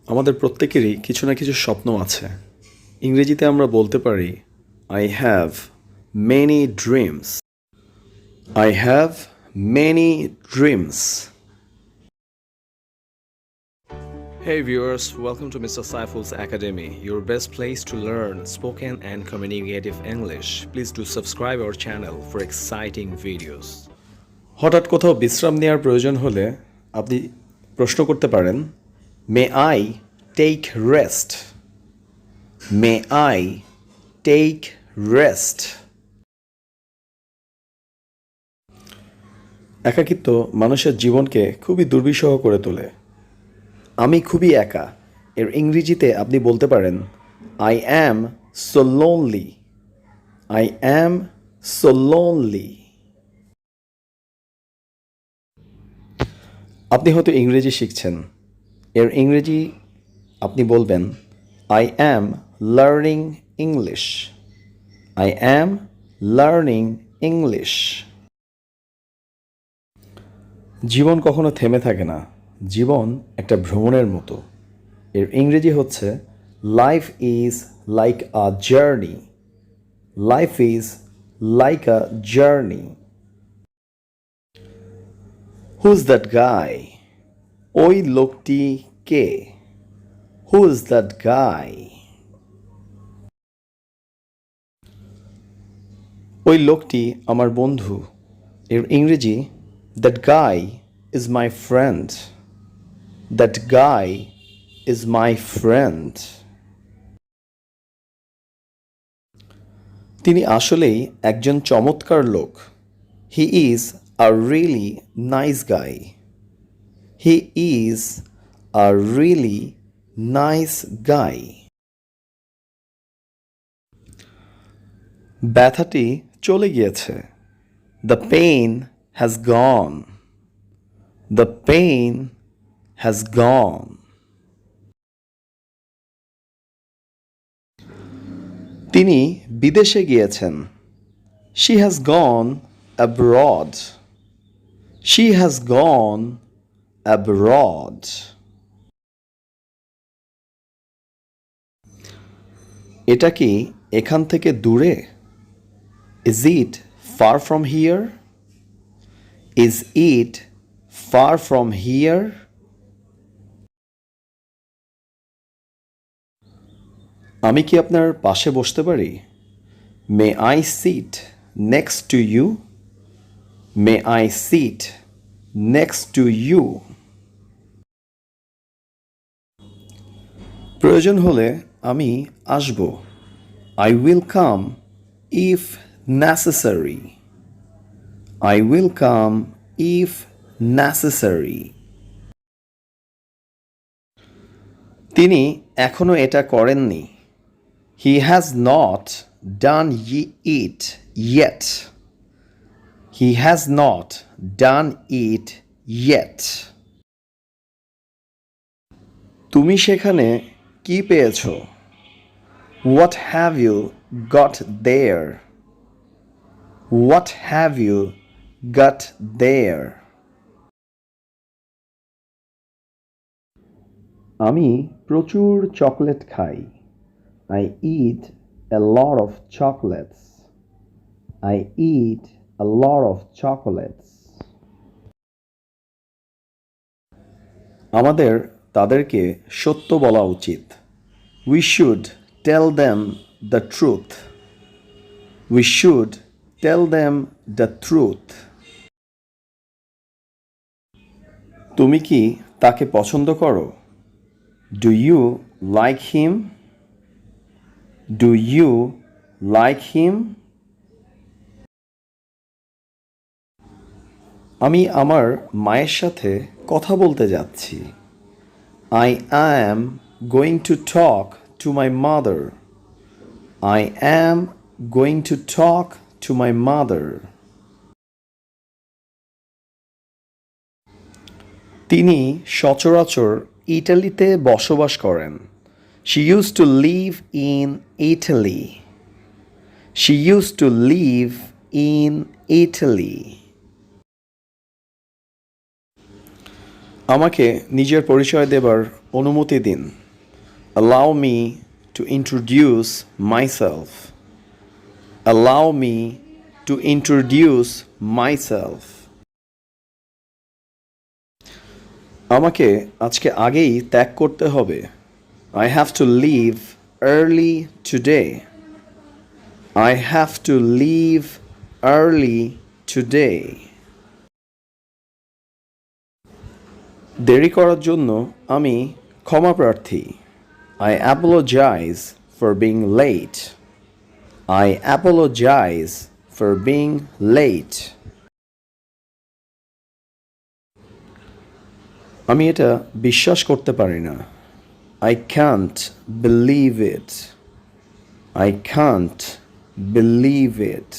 আমাদের প্রত্যেকেরই কিছু না কিছু স্বপ্ন আছে। ইংরেজিতে আমরা বলতে পারি I have many dreams. I have many dreams. Hey viewers, welcome to Mr. Saiful's Academy, your best place to learn spoken and communicative English. Please do subscribe our channel for exciting videos. হঠাৎ কোথাও বিশ্রাম নেওয়ার প্রয়োজন হলে আপনি প্রশ্ন করতে পারেন, May I take rest? May I take rest? একাকিত্ব মানুষের জীবনকে খুবই দুর্বিষহ করে তোলে। আমি খুবই একা এর ইংরেজিতে আপনি বলতে পারেন I am so lonely. I am so lonely. আপনি হয়তো ইংরেজি শিখছেন। এর ইংরেজি আপনি বলবেন I am learning English. I am learning English. জীবন কখনো থেমে থাকে না। জীবন একটা ভ্রমণের মতো। এর ইংরেজি হচ্ছে Life is like a journey. Life is like a journey. Who's that guy? ওই লোকটি কে? Who's that guy? ওই লোকটি আমার বন্ধু। এর ইংরেজি That guy is my friend. That guy is my friend. তিনি আসলেই একজন চমৎকার লোক। He is a really nice guy. He is a really nice guy. ব্যথাটি চলে গিয়েছে। The pain has gone. The pain has gone. তিনি বিদেশে গিয়েছেন। She has gone abroad. She has gone abroad. এটা কি এখান থেকে দূরে? Is it far from here? Is it far from here? আমি কি আপনার পাশে বসতে পারি? May I sit next to you? May I sit next to you? প্রয়োজন হলে আমি আসব। I will come if necessary. I will come if necessary. তিনি এখনো এটা করেননি। He has not done it yet. He has not done it yet. তুমি সেখানে কি পেয়েছো? What have you got there? What have you got there? আমি প্রচুর চকলেট খাই। I eat a lot of chocolates. I eat a lot of chocolates. আমাদের তাদেরকে সত্য বলা উচিত। We should tell them the truth. We should tell them the truth. তুমি কি তাকে পছন্দ করো? Do you like him? Do you like him? আমি আমার মায়ের সাথে কথা বলতে যাচ্ছি। I am going to talk to my mother. I am going to talk to my mother. তিনি সচরাচর ইটালিতে বসবাস করেন। She used to live in Italy. She used to live in Italy. আমাকে নিজের পরিচয় দেবার অনুমতি দিন। Allow me to introduce myself. Allow me to introduce myself. আমাকে আজকে আগেই ত্যাগ করতে হবে। I have to leave early today. I have to leave early today. দেরি করার জন্য আমি ক্ষমা প্রার্থী। I apologize for being late. I apologize for being late. আমি এটা বিশ্বাস করতে পারি না। I can't believe it. I can't believe it.